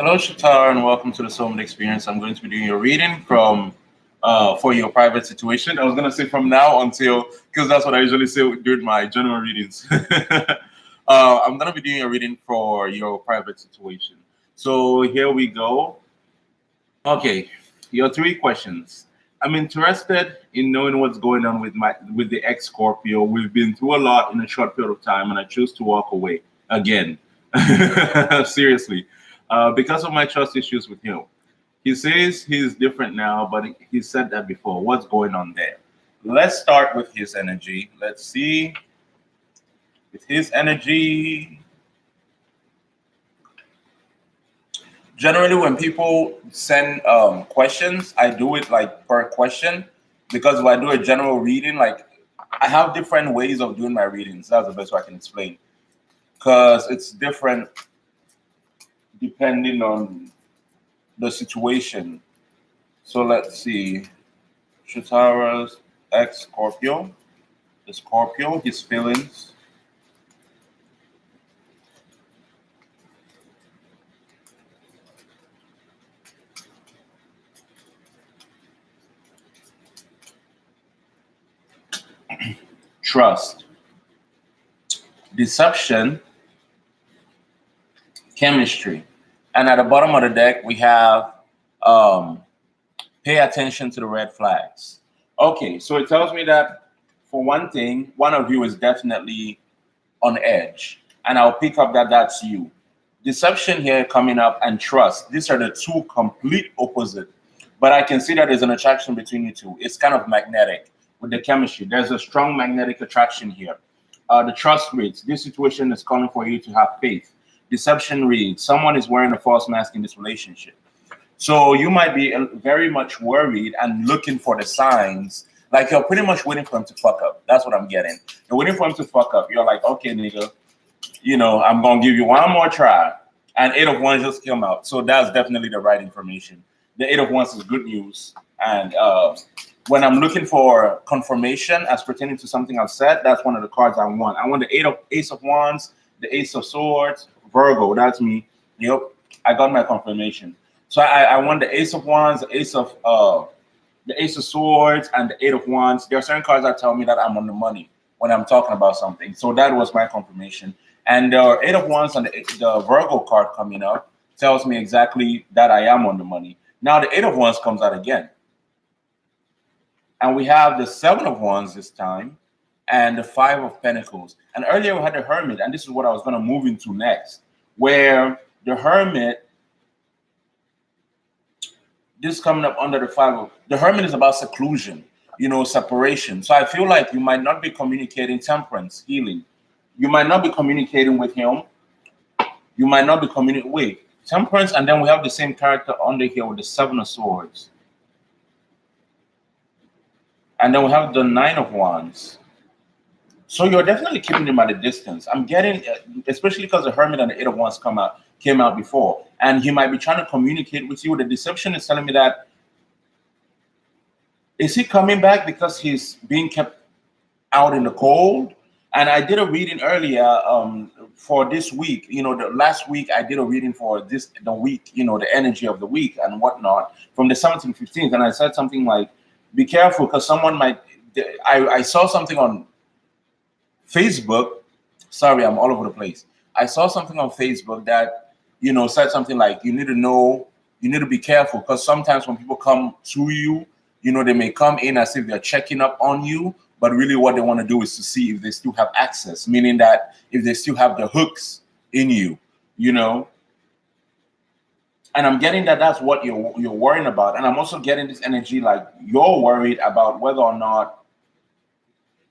Hello, Chatara, and welcome to the Soulmate Experience. I'm going to be doing your reading from for your private situation. I was going to say from now until, because that's what I usually say during my general readings. I'm going to be doing a reading for your private situation. So here we go. Okay, your three questions. I'm interested in knowing what's going on with the ex Scorpio. We've been through a lot in a short period of time, and I choose to walk away again. Seriously, because of my trust issues with him. He says he's different now, but he said that before. What's going on there? Let's start with his energy. Let's see. With his energy, generally when people send questions, I do it like per question because if I do a general reading, like I have different ways of doing my readings. That's the best way I can explain because it's different depending on the situation. So let's see. Chatara's ex Scorpio, the Scorpio, his feelings. Trust, deception, chemistry. And at the bottom of the deck, we have um, pay attention to the red flags. Okay, so it tells me that for one thing, one of you is definitely on edge. And I'll pick up that that's you. Deception here coming up and trust. These are the two complete opposite. But I can see that there's an attraction between you two. It's kind of magnetic with the chemistry. There's a strong magnetic attraction here. The trust reads, this situation is calling for you to have faith. Deception reads, someone is wearing a false mask in this relationship. So you might be very much worried and looking for the signs. Like you're pretty much waiting for him to fuck up. That's what I'm getting. You're waiting for him to fuck up. You're like, okay, nigga, I'm gonna give you one more try. And eight of wands just came out. So that's definitely the right information. The eight of wands is good news. And when I'm looking for confirmation as pertaining to something I've said, that's one of the cards I want. I want the ace of wands, the ace of swords, Virgo. That's me. Yep, I got my confirmation. So I want the ace of wands, the ace of swords, and the eight of wands. There are certain cards that tell me that I'm on the money when I'm talking about something. So that was my confirmation. And the eight of wands and the Virgo card coming up tells me exactly that I am on the money. Now the eight of wands comes out again. And we have the seven of wands this time and the five of pentacles. And earlier we had the hermit, and this is what I was going to move into next, where the hermit, this coming up under the five of the hermit is about seclusion, separation. So I feel like you might not be communicating temperance, healing. You might not be communicating with him. You might not be communicating. Wait, temperance, and then we have the same character under here with the seven of swords. And then we have the nine of wands. So you're definitely keeping him at a distance. I'm getting, especially because the hermit and the eight of wands came out before, and he might be trying to communicate with you. The deception is telling me that is he coming back because he's being kept out in the cold? And I did a reading earlier for this week. The last week I did a reading for the week. The energy of the week and whatnot from the 17th to 15th, and I said something like, "Be careful because someone might." I saw something on Facebook. Sorry, I'm all over the place. I saw something on Facebook that, said something like, you need to be careful because sometimes when people come to you, they may come in as if they're checking up on you, but really what they want to do is to see if they still have access, meaning that if they still have the hooks in you, And I'm getting that that's what you're worrying about. And I'm also getting this energy like you're worried about whether or not.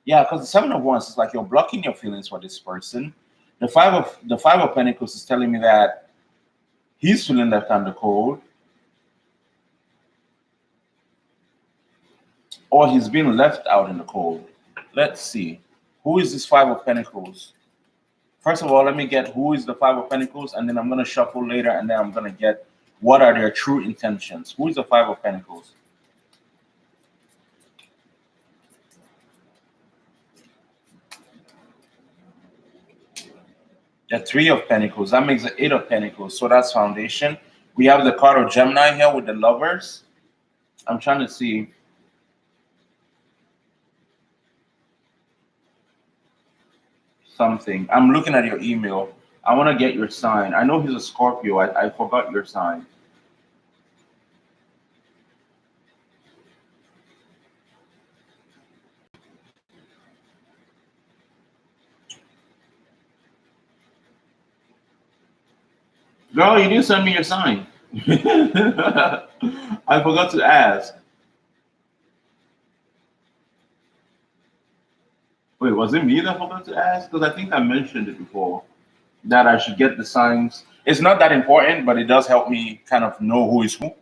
Yeah, because the seven of wands is like you're blocking your feelings for this person. The five of pentacles is telling me that he's feeling left on the cold, or he's been left out in the cold. Let's see. Who is this five of pentacles? First of all, let me get who is the five of pentacles, and then I'm going to shuffle later, and then I'm going to get what are their true intentions. Who is the five of pentacles? The three of pentacles. That makes the eight of pentacles. So that's foundation. We have the card of Gemini here with the lovers. I'm trying to see. Something. I'm looking at your email. I want to get your sign. I know he's a Scorpio. I forgot your sign. Girl, you didn't send me your sign. I forgot to ask. Wait, was it me that forgot to ask? Because I think I mentioned it before that I should get the signs. It's not that important, but it does help me kind of know who is who.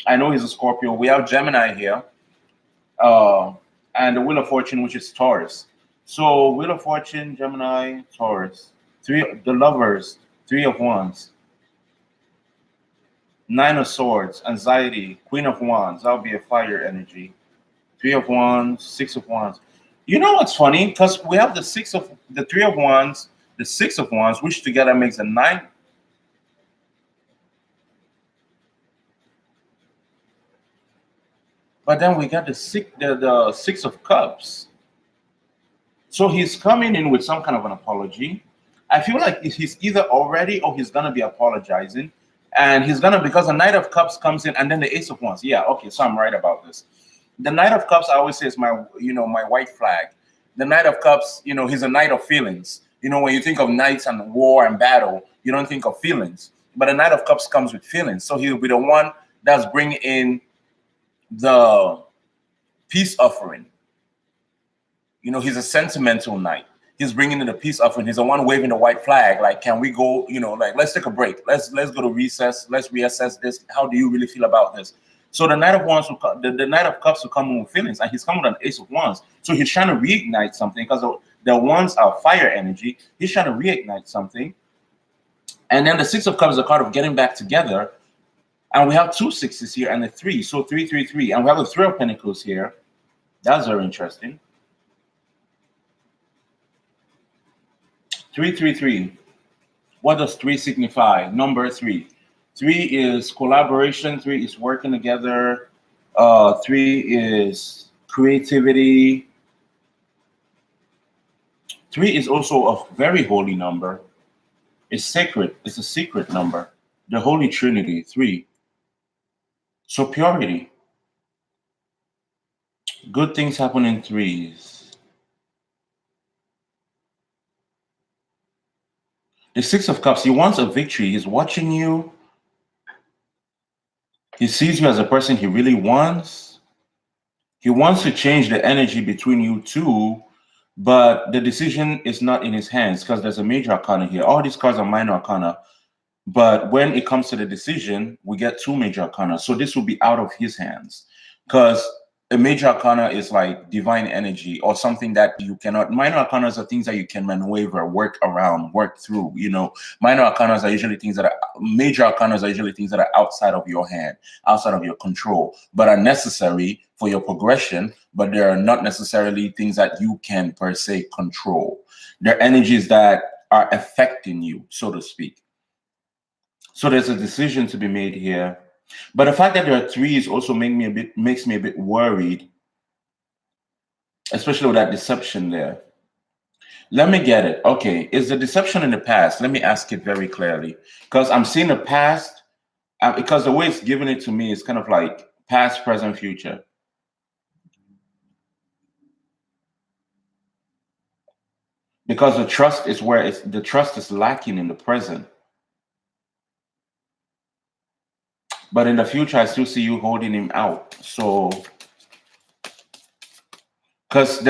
I know he's a Scorpio. We have Gemini here, uh, and the Wheel of Fortune, which is Taurus. So Wheel of Fortune, Gemini, Taurus. The lovers, Three of Wands, Nine of Swords, anxiety, Queen of Wands. That'll be a fire energy. Three of Wands, Six of Wands. You know what's funny? Because we have the Three of Wands, the Six of Wands, which together makes a nine. But then we got the Six of Cups. So he's coming in with some kind of an apology. I feel like he's either already or he's gonna be apologizing. And he's gonna, because the Knight of Cups comes in and then the Ace of Wands. Yeah, okay, so I'm right about this. The Knight of Cups, I always say, is my white flag. The Knight of Cups, he's a knight of feelings. When you think of knights and war and battle, you don't think of feelings. But the Knight of Cups comes with feelings. So he'll be the one that's bringing in the peace offering. He's a sentimental knight. He's bringing in the peace offering. He's the one waving the white flag. Like, can we go? Like, let's take a break. Let's go to recess. Let's reassess this. How do you really feel about this? So the Knight of Wands, the Knight of Cups will come in with feelings, and he's coming with an Ace of Wands. So he's trying to reignite something because the Wands are fire energy. He's trying to reignite something. And then the Six of Cups is a card of getting back together. And we have two sixes here and a three. So 333. And we have the Three of Pentacles here. That's very interesting. 333. What does 3 signify? Number 3. 3 is collaboration. 3 is working together. 3 is creativity. 3 is also a very holy number. It's sacred. It's a secret number. The Holy Trinity, 3. So purity. Good things happen in threes. The Six of Cups, he wants a victory. He's watching you. He sees you as a person he really wants. He wants to change the energy between you two, but the decision is not in his hands because there's a major arcana here. All these cards are minor arcana, but when it comes to the decision, we get two major arcana. So this will be out of his hands because a major arcana is like divine energy or something that you cannot. Minor arcanas are things that you can maneuver, work around, work through. Minor arcanas are usually things that are, major arcanas are usually things that are outside of your hand, outside of your control, but are necessary for your progression, but they are not necessarily things that you can per se control. They're energies that are affecting you, so to speak. So there's a decision to be made here. But the fact that there are threes also makes me a bit worried, especially with that deception there. Let me get it. Okay, is the deception in the past? Let me ask it very clearly, because I'm seeing the past, because the way it's giving it to me is kind of like past, present, future. Because the trust is where the trust is lacking in the present. But in the future, I still see you holding him out. So, because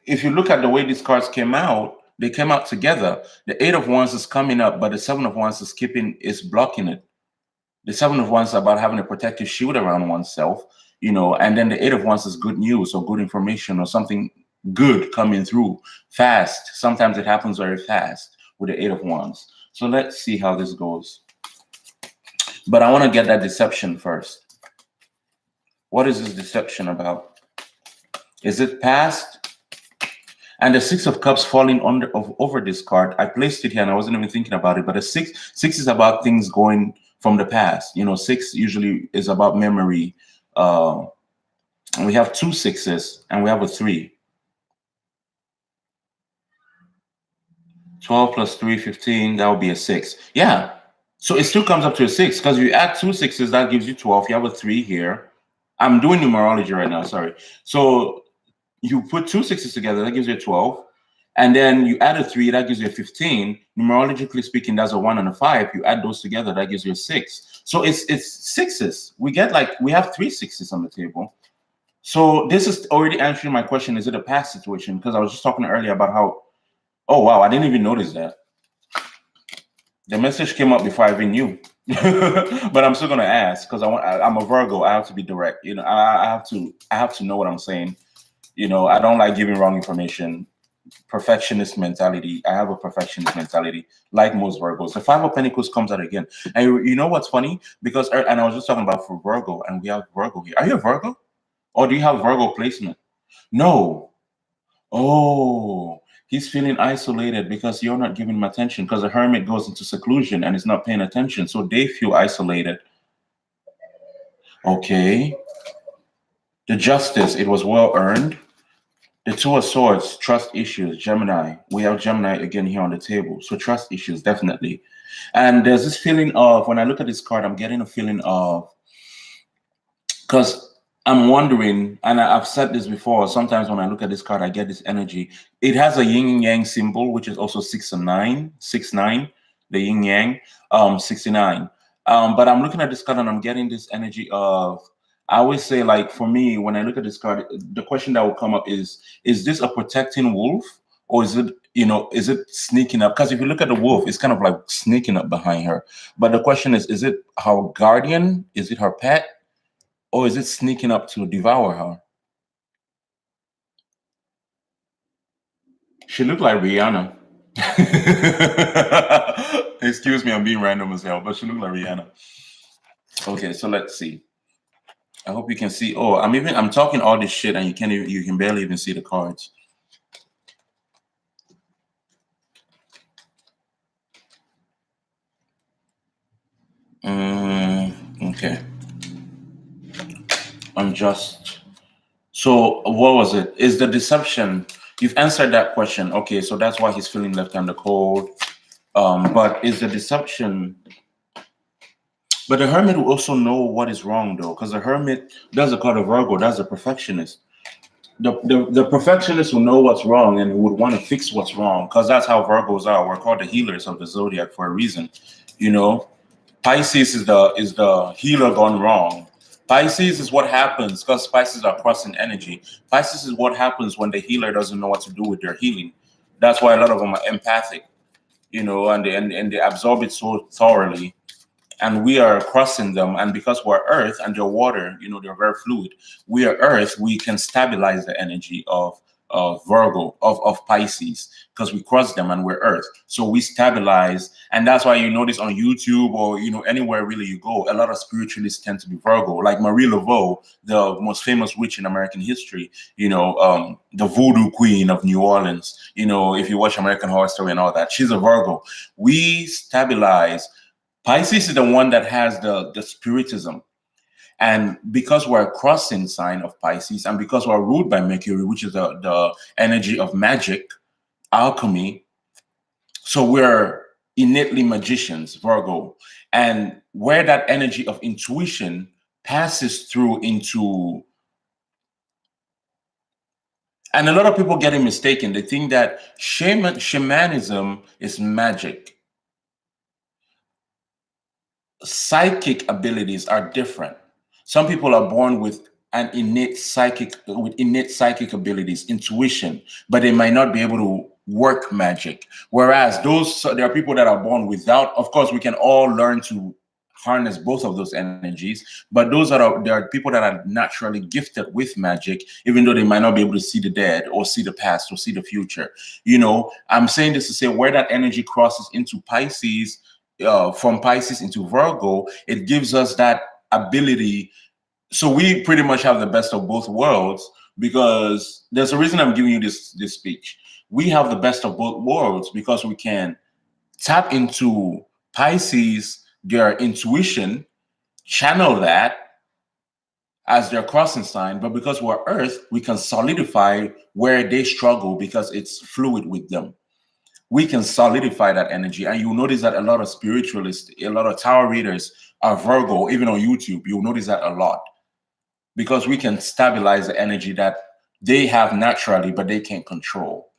if you look at the way these cards came out, they came out together. The Eight of Wands is coming up, but the Seven of Wands is blocking it. The Seven of Wands is about having a protective shield around oneself, and then the Eight of Wands is good news or good information or something good coming through fast. Sometimes it happens very fast with the Eight of Wands. So let's see how this goes. But I want to get that deception first. What is this deception about? Is it past? And the Six of Cups falling over this card. I placed it here and I wasn't even thinking about it. But the six is about things going from the past. You know, 6 usually is about memory. And we have 2 6s and we have a 3. 12 plus 3, 15. That would be a 6. Yeah. So it still comes up to a 6 because you add 2 6s, that gives you 12. You have a 3 here. I'm doing numerology right now, sorry. So you put 2 6s together, that gives you a 12. And then you add a 3, that gives you a 15. Numerologically speaking, that's a 1 and a 5. You add those together, that gives you a 6. So it's 6s. We have 3 6s on the table. So this is already answering my question. Is it a past situation? Because I was just talking earlier about how, oh wow, I didn't even notice that. The message came up before I even knew. But I'm still gonna ask because I'm a Virgo. I have to be direct. You know, I have to know what I'm saying. You know, I don't like giving wrong information. Perfectionist mentality. I have a perfectionist mentality, like most Virgos. The Five of Pentacles comes out again. And you know what's funny? Because and I was just talking about for Virgo, and we have Virgo here. Are you a Virgo? Or do you have Virgo placement? No. Oh, he's feeling isolated because you're not giving him attention because the hermit goes into seclusion and is not paying attention. So they feel isolated. Okay. The justice, it was well earned. The Two of Swords, trust issues, Gemini. We have Gemini again here on the table. So trust issues, definitely. And there's this feeling of, when I look at this card, I'm getting a feeling of, because I'm wondering, and I've said this before, sometimes when I look at this card, I get this energy. It has a yin and yang symbol, which is also 6 and 9, 6, 9, the yin yang, 69. But I'm looking at this card and I'm getting this energy of, I always say, like, for me, when I look at this card, the question that will come up is this a protecting wolf? Or is it, is it sneaking up? Because if you look at the wolf, it's kind of like sneaking up behind her. But the question is it her guardian? Is it her pet? Or is it sneaking up to devour her? She looked like Rihanna. Excuse me, I'm being random as hell, but she looked like Rihanna. Okay, so let's see. I hope you can see. Oh, I'm talking all this shit and you can barely even see the cards. Okay. Unjust. So what was it? Is the deception? You've answered that question. Okay, so that's why he's feeling left on the cold. But is the deception? But the hermit will also know what is wrong, though, because the hermit, that's a card of Virgo, that's a perfectionist. The perfectionist will know what's wrong and would want to fix what's wrong, because that's how Virgos are. We're called the healers of the zodiac for a reason. You know, Pisces is the healer gone wrong. Pisces is what happens because Pisces are crossing energy. Pisces is what happens when the healer doesn't know what to do with their healing. That's why a lot of them are empathic, and they absorb it so thoroughly, and we are crossing them. And because we're earth and they're water, they're very fluid. We are earth, we can stabilize the energy of Virgo, of Pisces, because we cross them and we're earth, so we stabilize. And that's why you notice on YouTube or anywhere really you go, a lot of spiritualists tend to be Virgo, like Marie Laveau, the most famous witch in American history, the voodoo queen of New Orleans. If you watch American Horror Story and all that, she's a Virgo. We stabilize. Pisces is the one that has the spiritism. And because we're a crossing sign of Pisces, and because we're ruled by Mercury, which is the energy of magic, alchemy, so we're innately magicians, Virgo. And where that energy of intuition passes through into, and a lot of people get it mistaken. They think that shamanism is magic. Psychic abilities are different. Some people are born with innate psychic abilities, intuition, but they might not be able to work magic. Whereas there are people that are born without. Of course, we can all learn to harness both of those energies, but there are people that are naturally gifted with magic, even though they might not be able to see the dead or see the past or see the future. I'm saying this to say where that energy crosses into Pisces, from Pisces into Virgo, it gives us that ability. So we pretty much have the best of both worlds, because there's a reason I'm giving you this speech. We have the best of both worlds because we can tap into Pisces, their intuition, channel that as their crossing sign. But because we're Earth, we can solidify where they struggle because it's fluid with them. We can solidify that energy. And you'll notice that a lot of spiritualists, a lot of tarot readers are Virgo, even on YouTube. You'll notice that a lot because we can stabilize the energy that they have naturally, but they can't control.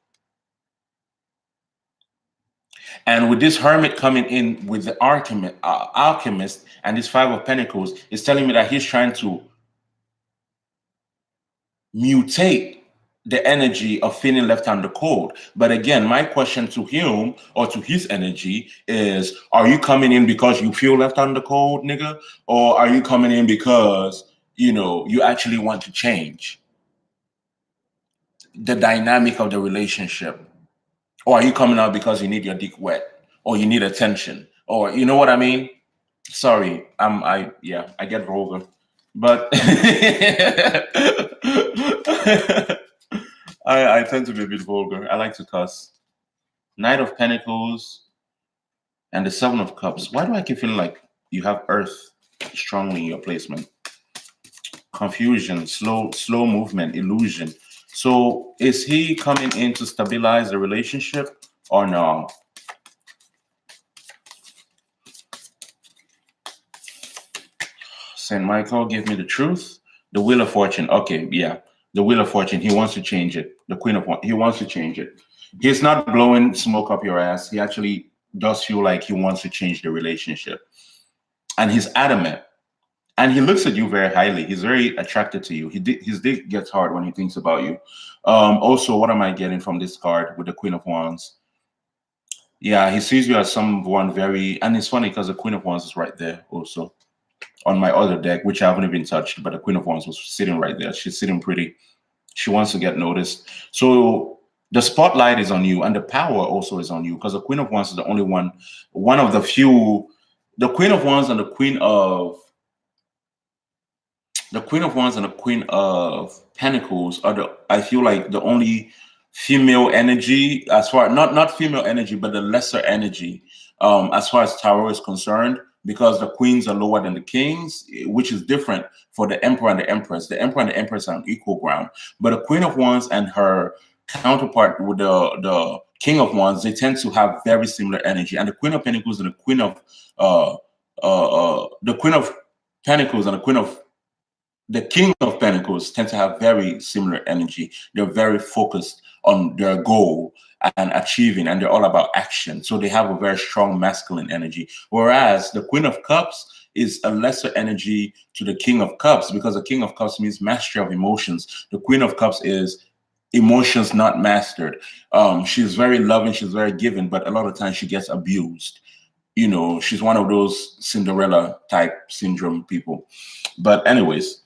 And with this hermit coming in with the alchemist and this Five of Pentacles, is telling me that he's trying to mutate the energy of feeling left on the cold. But again, my question to him or to his energy is, are you coming in because you feel left on the cold, nigga? Or are you coming in because, you actually want to change the dynamic of the relationship? Or are you coming out because you need your dick wet or you need attention? Or you know what I mean? Sorry, I get vulgar. But I tend to be a bit vulgar. I like to cuss. Knight of Pentacles and the Seven of Cups. Why do I keep feeling like you have Earth strongly in your placement? Confusion, slow movement, illusion. So is he coming in to stabilize the relationship or no? Saint Michael, give me the truth. The Wheel of Fortune. Okay, yeah. The Wheel of Fortune. He wants to change it. The Queen of He wants to change it. He's not blowing smoke up your ass. He actually does feel like he wants to change the relationship. And he's adamant. And he looks at you very highly. He's very attracted to you. His dick gets hard when he thinks about you. Also, what am I getting from this card with the Queen of Wands? Yeah, he sees you as someone very, and it's funny because the Queen of Wands is right there also on my other deck, which I haven't even touched, but the Queen of Wands was sitting right there. She's sitting pretty. She wants to get noticed. So the spotlight is on you, and the power also is on you, because the Queen of Wands is the only one of the few. The Queen of Wands and the Queen of Pentacles are I feel like the only female energy, as far not female energy, but the lesser energy, as far as tarot is concerned, because the queens are lower than the kings, which is different for the Emperor and the Empress. The Emperor and the Empress are on equal ground, but the Queen of Wands and her counterpart with the King of Wands, they tend to have very similar energy. And the Queen of Pentacles and the Queen of Pentacles and the King of Pentacles tend to have very similar energy. They're very focused on their goal and achieving, and they're all about action. So they have a very strong masculine energy. Whereas the Queen of Cups is a lesser energy to the King of Cups, because the King of Cups means mastery of emotions. The Queen of Cups is emotions not mastered. She's very loving, she's very giving, but a lot of times she gets abused. She's one of those Cinderella type syndrome people. But anyways,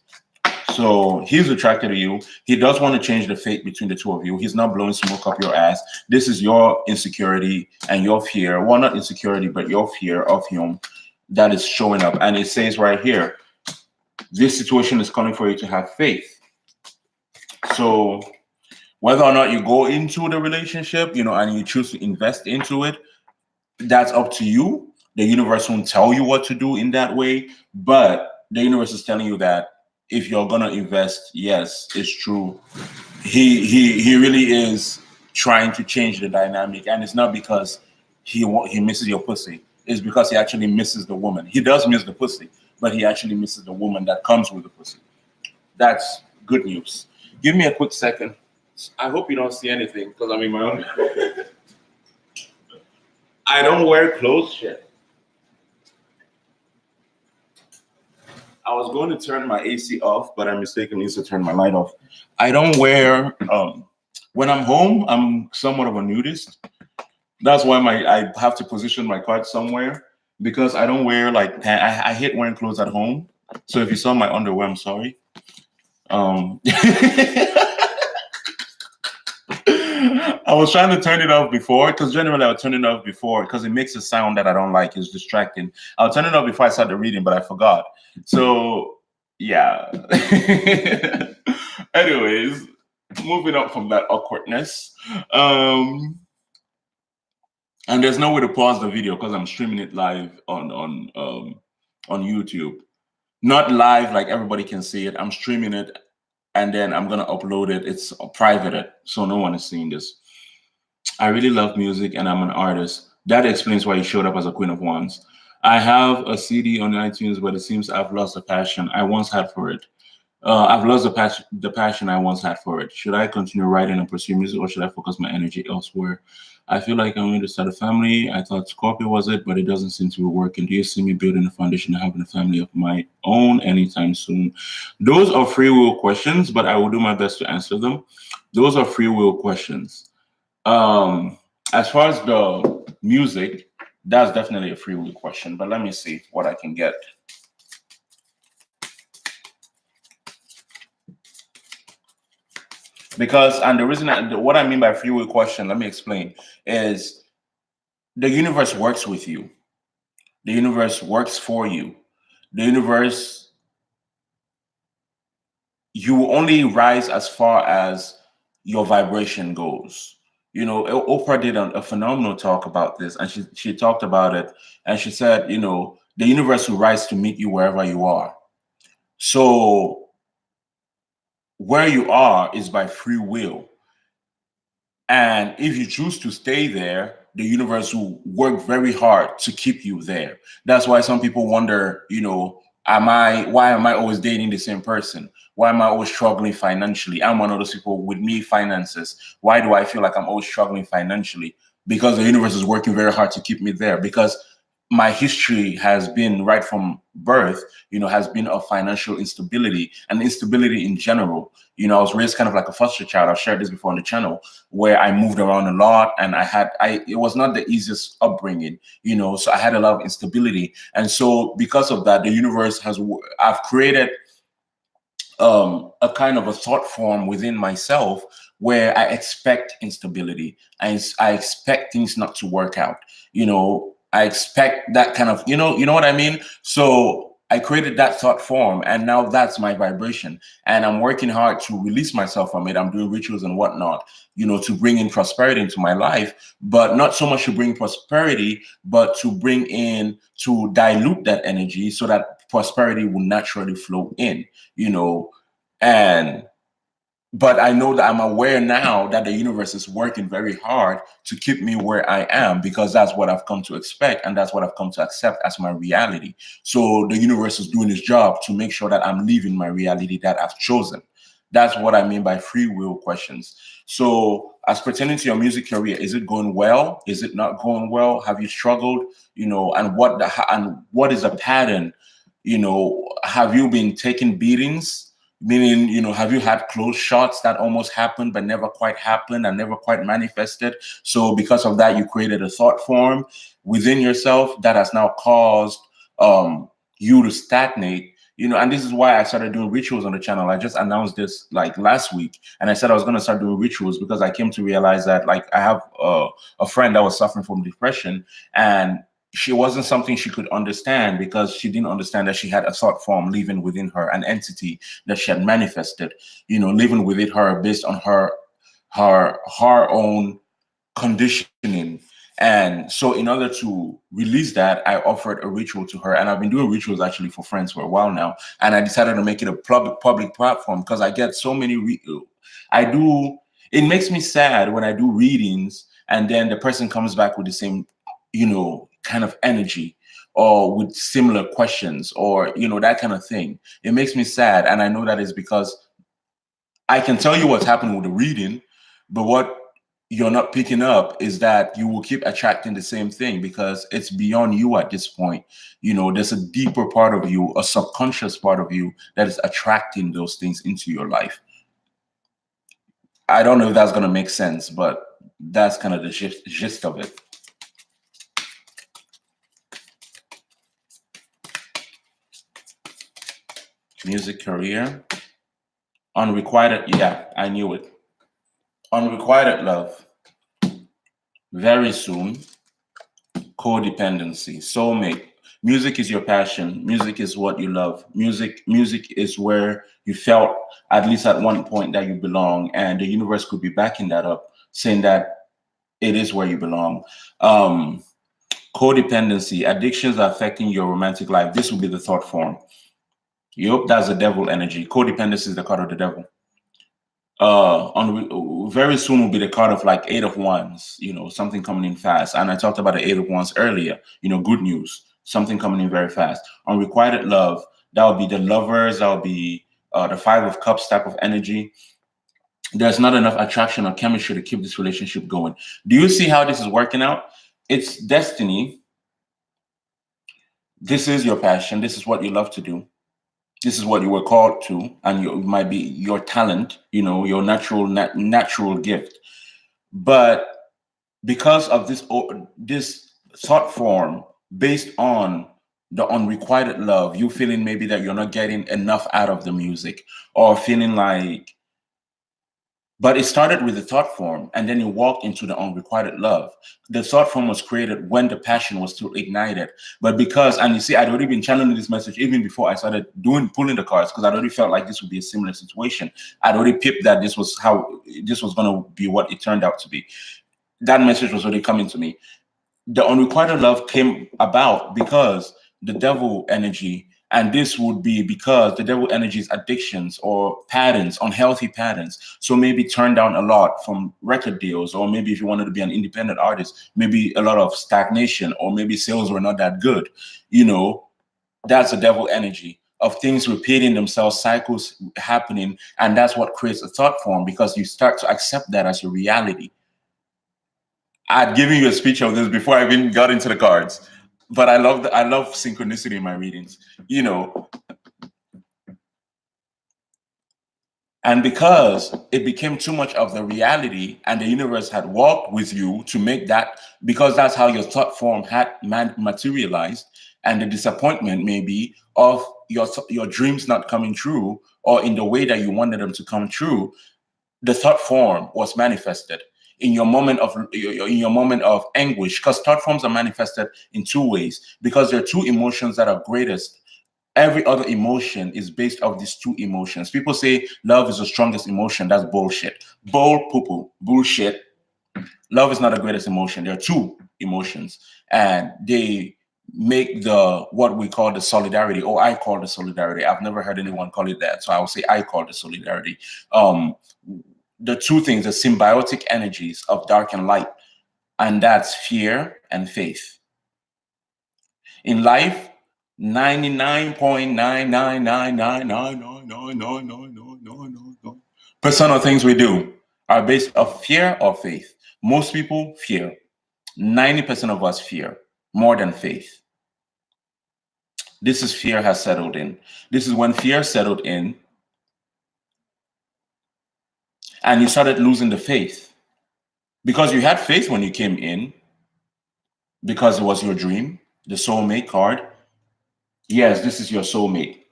so he's attracted to you. He does want to change the fate between the two of you. He's not blowing smoke up your ass. This is your insecurity and your fear. Well, not insecurity, but your fear of him that is showing up. And it says right here, this situation is calling for you to have faith. So whether or not you go into the relationship, and you choose to invest into it, that's up to you. The universe won't tell you what to do in that way, but the universe is telling you that if you're gonna invest, yes, it's true. He really is trying to change the dynamic, and it's not because he misses your pussy. It's because he actually misses the woman. He does miss the pussy, but he actually misses the woman that comes with the pussy. That's good news. Give me a quick second. I hope you don't see anything because I'm in my own. I don't wear clothes yet. I was going to turn my AC off, but I mistakenly used to turn my light off. I don't wear, when I'm home, I'm somewhat of a nudist. That's why I have to position my card somewhere, because I don't wear I hate wearing clothes at home. So if you saw my underwear, I'm sorry. I was trying to turn it off before, because generally I'll turn it off before because it makes a sound that I don't like. It's distracting. I'll turn it off before I started reading, but I forgot. So yeah. Anyways, moving up from that awkwardness. And there's no way to pause the video because I'm streaming it live on YouTube. Not live like everybody can see it. I'm streaming it and then I'm gonna upload it. It's private, so no one is seeing this. I really love music and I'm an artist. That explains why you showed up as a Queen of Wands. I have a CD on iTunes, but it seems I've lost the passion I once had for it. I've lost the passion I once had for it. Should I continue writing and pursue music, or should I focus my energy elsewhere? I feel like I'm going to start a family. I thought Scorpio was it, but it doesn't seem to be working. Do you see me building a foundation and having a family of my own anytime soon? Those are free will questions, but I will do my best to answer them. Those are free will questions. Um, as far as the music, that's definitely a free will question. But let me see what I can get. Because and the reason what I mean by free will question, let me explain, is the universe works with you. The universe works for you. The universe, you only rise as far as your vibration goes. Oprah did a phenomenal talk about this, and she talked about it, and she said, the universe will rise to meet you wherever you are. So where you are is by free will. And if you choose to stay there, the universe will work very hard to keep you there. That's why some people wonder, why am I always dating the same person? Why am I always struggling financially? I'm one of those people with me finances. Why do I feel like I'm always struggling financially? Because the universe is working very hard to keep me there. Because my history has been right from birth, has been of financial instability and instability in general. I was raised kind of like a foster child. I've shared this before on the channel, where I moved around a lot and it was not the easiest upbringing, so I had a lot of instability. And so because of that, the universe I've created a kind of a thought form within myself where I expect instability. I expect things not to work out. I expect that kind of, you know what I mean? So I created that thought form, and now that's my vibration. And I'm working hard to release myself from it. I'm doing rituals and whatnot, to bring in prosperity into my life, but not so much to bring prosperity, but to dilute that energy so that prosperity will naturally flow in, you know. And but I know that I'm aware now that the universe is working very hard to keep me where I am, because that's what I've come to expect and that's what I've come to accept as my reality. So the universe is doing its job to make sure that I'm living my reality that I've chosen. That's what I mean by free will questions. So as pertaining to your music career, is it going well? Is it not going well? Have you struggled? And what is a pattern? Have you been taking beatings? Meaning, have you had close shots that almost happened but never quite happened and never quite manifested? So because of that, you created a thought form within yourself that has now caused you to stagnate. And this is why I started doing rituals on the channel. I just announced this like last week, and I said I was going to start doing rituals because I came to realize that, like, I have a friend that was suffering from depression, and she wasn't something she could understand because she didn't understand that she had a thought form living within her, an entity that she had manifested, living within her based on her own conditioning. And so in order to release that, I offered a ritual to her, and I've been doing rituals actually for friends for a while now. And I decided to make it a public platform because I get so many I do it makes me sad when I do readings and then the person comes back with the same, kind of energy, or with similar questions, or that kind of thing. It makes me sad, and I know that is because I can tell you what's happening with the reading, but what you're not picking up is that you will keep attracting the same thing because it's beyond you at this point. There's a deeper part of you, a subconscious part of you, that is attracting those things into your life. I don't know if that's going to make sense, but that's kind of the gist of it. Music career. Unrequited, yeah, I knew it. Unrequited love. Very soon. Codependency. Soulmate. Music is your passion. Music is what you love. Music is where you felt, at least at one point, that you belong. And the universe could be backing that up, saying that it is where you belong. Um, Codependency, addictions are affecting your romantic life. This will be the thought form. Yup, that's the devil energy. Codependency is the card of the devil. On very soon will be the card of like eight of wands, something coming in fast. And I talked about the eight of wands earlier, good news, something coming in very fast. Unrequited love, that would be the lovers, that would be the five of cups type of energy. There's not enough attraction or chemistry to keep this relationship going. Do you see how this is working out? It's destiny. This is your passion. This is what you love to do. This is what you were called to, and it might be your talent, your natural gift. But because of this thought form based on the unrequited love, you feeling maybe that you're not getting enough out of the music, or feeling like, but it started with the thought form and then it walked into the unrequited love. The thought form was created when the passion was still ignited. But because, and you see, I'd already been channeling this message even before I started pulling the cards, because I'd already felt like this would be a similar situation. I'd already pipped that this was going to be what it turned out to be. That message was already coming to me. The unrequited love came about because the devil energy, and this would be because the devil energy's addictions or patterns, unhealthy patterns. So maybe turn down a lot from record deals, or maybe if you wanted to be an independent artist, maybe a lot of stagnation, or maybe sales were not that good. That's the devil energy of things repeating themselves, cycles happening, and that's what creates a thought form, because you start to accept that as your reality. I'd given you a speech of this before I even got into the cards, but I love synchronicity in my readings, and because it became too much of the reality, and the universe had walked with you to make that, because that's how your thought form had materialized, and the disappointment maybe of your dreams not coming true, or in the way that you wanted them to come true, the thought form was manifested in your moment of anguish, because thought forms are manifested in two ways, because there are two emotions that are greatest. Every other emotion is based off these two emotions. People say love is the strongest emotion. That's bullshit. Bullshit. Love is not the greatest emotion. There are two emotions, and they make what we call the solidarity, or I call the solidarity. I've never heard anyone call it that, so I will say I call the solidarity. The two things, the symbiotic energies of dark and light, and that's fear and faith. In life, 99.99999999999% of things we do are based off fear or faith. Most people fear. 90% of us fear more than faith. This is fear has settled in. This is when fear settled in and you started losing the faith. Because you had faith when you came in, because it was your dream, the soulmate card. Yes, this is your soulmate.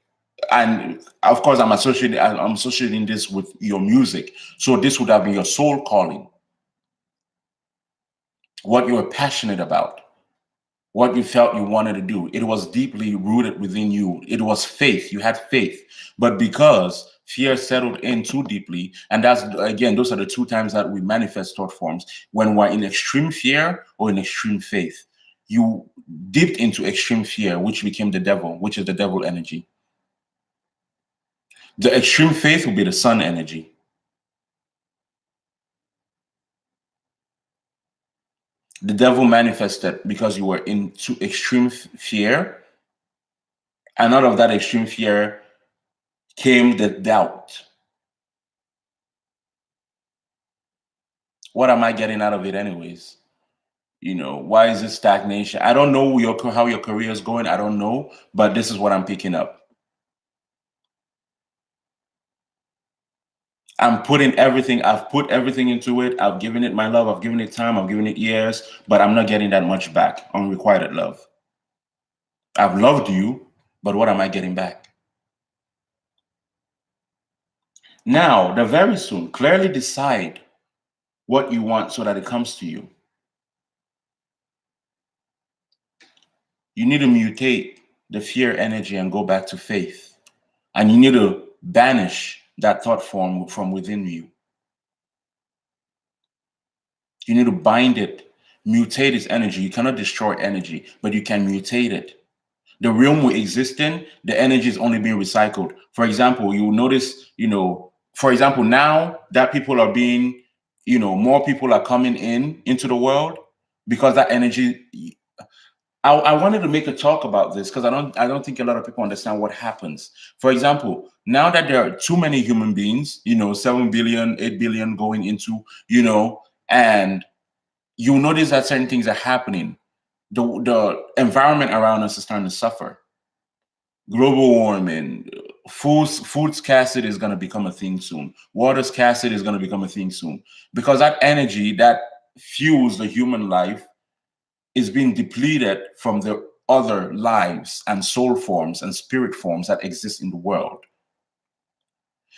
And of course, I'm associating this with your music. So this would have been your soul calling, what you were passionate about, what you felt you wanted to do. It was deeply rooted within you. It was faith. You had faith. But because fear settled in too deeply, and that's, again, those are the two times that we manifest thought forms, when we're in extreme fear or in extreme faith. You dipped into extreme fear, which became the devil, which is the devil energy. The extreme faith will be the sun energy. The devil manifested because you were into extreme fear, and out of that extreme fear came the doubt. What am I getting out of it anyways? Why is this stagnation? I don't know how your career is going. I don't know, but this is what I'm picking up. I've put everything into it. I've given it my love. I've given it time. I've given it years, but I'm not getting that much back. Unrequited love. I've loved you, but what am I getting back? Now, the very soon, clearly decide what you want so that it comes to you. You need to mutate the fear energy and go back to faith. And you need to banish that thought form from within you. You need to bind it, mutate its energy. You cannot destroy energy, but you can mutate it. The realm we exist in, the energy is only being recycled. For example, you will notice, for example, now that people are being, more people are coming into the world because that energy. I wanted to make a talk about this because I don't think a lot of people understand what happens. For example, now that there are too many human beings, 7 billion, 8 billion going into, and you notice that certain things are happening. The environment around us is starting to suffer. Global warming, food scarcity is going to become a thing soon. Water scarcity is going to become a thing soon because that energy that fuels the human life is being depleted from the other lives and soul forms and spirit forms that exist in the world.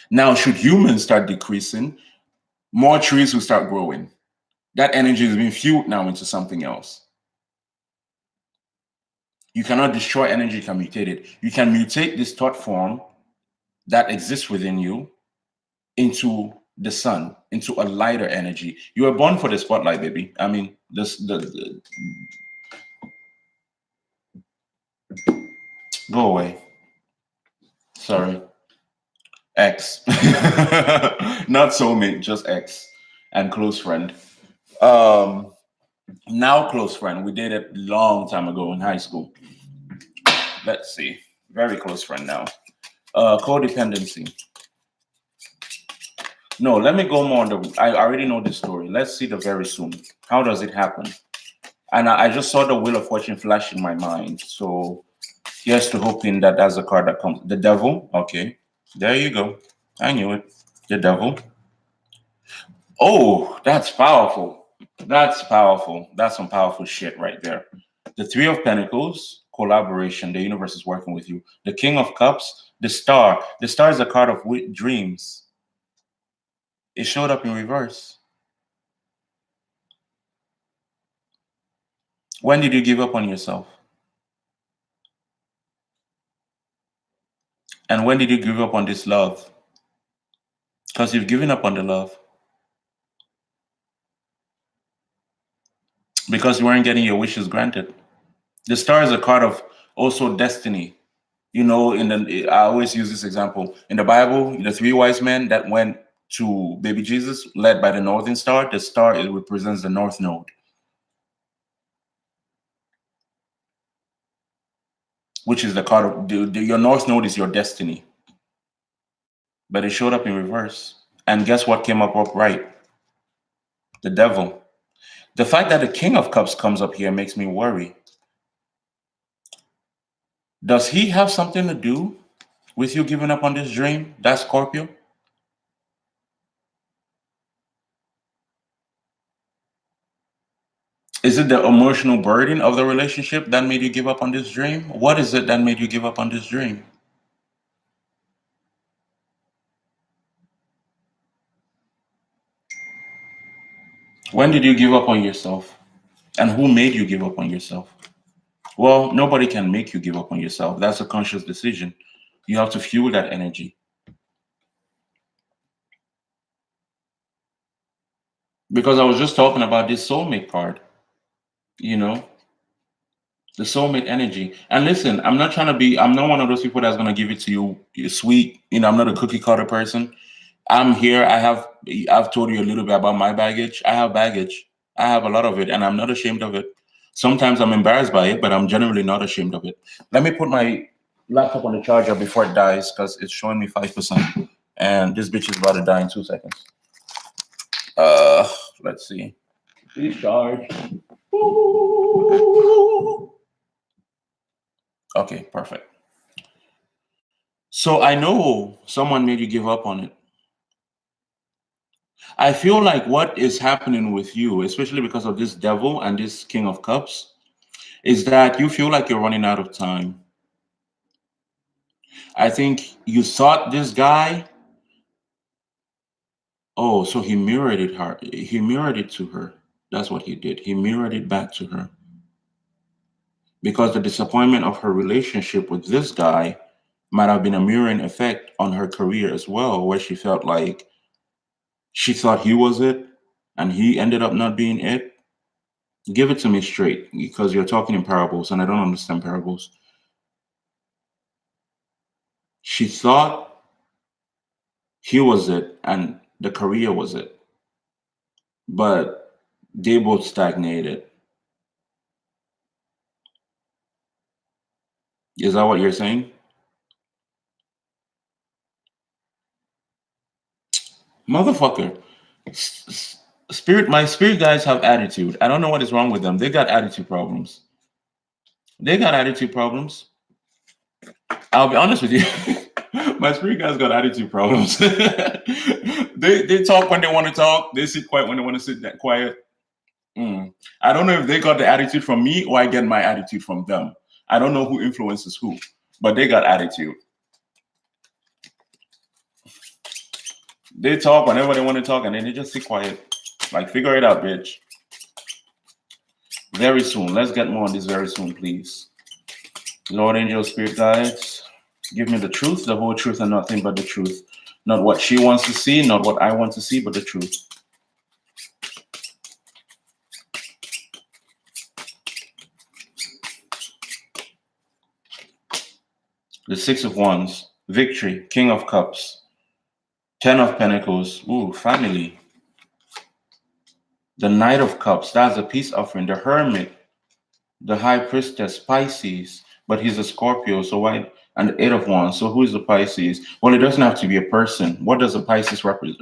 Now, should humans start decreasing, more trees will start growing. That energy is being fueled now into something else. You cannot destroy energy, you can mutate it. You can mutate this thought form that exists within you into the sun, into a lighter energy. You were born for the spotlight, baby. I mean, go away. Sorry. Ex. Not soulmate, just ex and close friend. Um, Now close friend. We dated long time ago in high school. Let's see. Very close friend now. Codependency. No, let me go more on the. I already know this story. Let's see the very soon. How does it happen? And I just saw the Wheel of Fortune flash in my mind. So here's to hoping that that's the card that comes. The Devil. Okay. There you go. I knew it. The Devil. Oh, that's powerful. That's powerful. That's some powerful shit right there. The Three of Pentacles, collaboration. The universe is working with you. The King of Cups, the Star. The Star is a card of dreams. It showed up in reverse. When did you give up on yourself? And when did you give up on this love? Because you've given up on the love. Because you weren't getting your wishes granted. The Star is a card of also destiny. I always use this example. In the Bible, the three wise men that went to baby Jesus, led by the northern star, the star it represents the north node, which is the card of your north node is your destiny. But it showed up in reverse. And guess what came up upright? The Devil. The fact that the King of Cups comes up here makes me worry. Does he have something to do with you giving up on this dream? That Scorpio? Is it the emotional burden of the relationship that made you give up on this dream? What is it that made you give up on this dream? When did you give up on yourself? And who made you give up on yourself? Well, nobody can make you give up on yourself. That's a conscious decision. You have to fuel that energy. Because I was just talking about this soulmate card, you know, the soulmate energy. And listen, I'm not one of those people that's going to give it to you sweet. I'm not a cookie cutter person. I'm here. I've told you a little bit about my baggage. I have baggage. I have a lot of it, and I'm not ashamed of it. Sometimes I'm embarrassed by it, but I'm generally not ashamed of it. Let me put my laptop on the charger before it dies because it's showing me 5%. And this bitch is about to die in 2 seconds. Uh, let's see. Please charge. Okay, perfect. So I know someone made you give up on it. I feel like what is happening with you, especially because of this Devil and this King of Cups, is that you feel like you're running out of time. I think you thought this guy, oh, so he mirrored it her. He mirrored it to her. That's what he did. He mirrored it back to her. Because the disappointment of her relationship with this guy might have been a mirroring effect on her career as well, where she felt like she thought he was it, and he ended up not being it? Give it to me straight, because you're talking in parables and I don't understand parables. She thought he was it and the career was it, but they both stagnated. Is that what you're saying? Motherfucker. My spirit guys have attitude. I don't know what is wrong with them. They got attitude problems. They got attitude problems. I'll be honest with you. My spirit guys got attitude problems. They talk when they want to talk. They sit quiet when they want to sit that quiet. I don't know if they got the attitude from me or I get my attitude from them. I don't know who influences who, but they got attitude. They talk whenever they want to talk and then they just sit quiet. Like, figure it out, bitch. Very soon. Let's get more on this very soon, please. Lord, angel, spirit guides, give me the truth, the whole truth, and nothing but the truth. Not what she wants to see, not what I want to see, but the truth. The Six of Wands, victory, King of Cups, Ten of Pentacles, ooh, family. The Knight of Cups, that's a peace offering. The Hermit, the High Priestess, Pisces, but he's a Scorpio, so why? And the Eight of Wands, so who is the Pisces? Well, it doesn't have to be a person. What does a Pisces represent?